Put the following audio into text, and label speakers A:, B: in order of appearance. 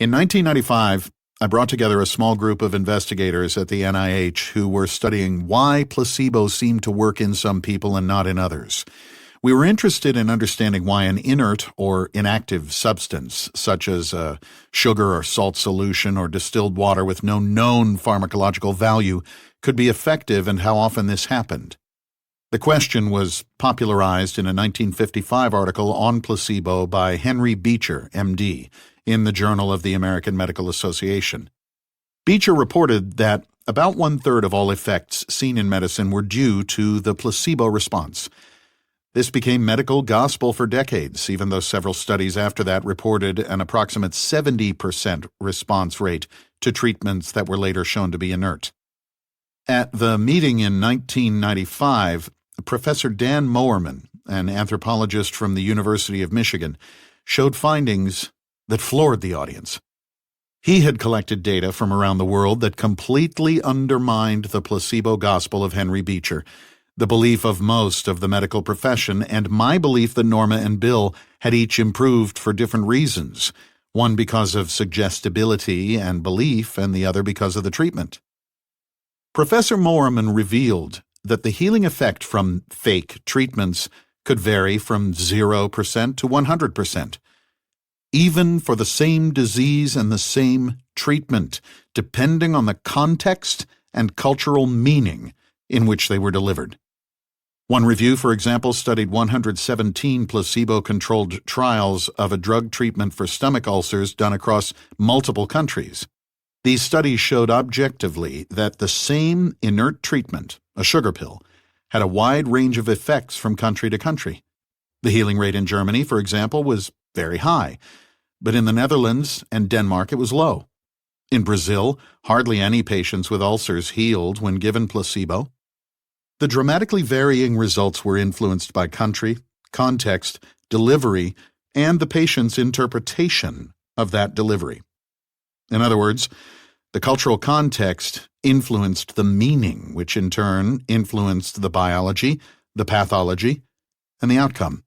A: In 1995, I brought together a small group of investigators at the NIH who were studying why placebo seemed to work in some people and not in others. We were interested in understanding why an inert or inactive substance, such as a sugar or salt solution or distilled water with no known pharmacological value, could be effective and how often this happened. The question was popularized in a 1955 article on placebo by Henry Beecher, MD, in the Journal of the American Medical Association. Beecher reported that about one-third of all effects seen in medicine were due to the placebo response. This became medical gospel for decades, even though several studies after that reported an approximate 70% response rate to treatments that were later shown to be inert. At the meeting in 1995, Professor Dan Mowerman, an anthropologist from the University of Michigan, showed findings that floored the audience. He had collected data from around the world that completely undermined the placebo gospel of Henry Beecher, the belief of most of the medical profession, and my belief that Norma and Bill had each improved for different reasons, one because of suggestibility and belief, and the other because of the treatment. Professor Mowerman revealed that the healing effect from fake treatments could vary from 0% to 100%. Even for the same disease and the same treatment, depending on the context and cultural meaning in which they were delivered. One review, for example, studied 117 placebo-controlled trials of a drug treatment for stomach ulcers done across multiple countries. These studies showed objectively that the same inert treatment, a sugar pill, had a wide range of effects from country to country. The healing rate in Germany, for example, was very high, but in the Netherlands and Denmark it was low. In Brazil, hardly any patients with ulcers healed when given placebo. The dramatically varying results were influenced by country, context, delivery, and the patient's interpretation of that delivery. In other words, the cultural context influenced the meaning, which in turn influenced the biology, the pathology, and the outcome.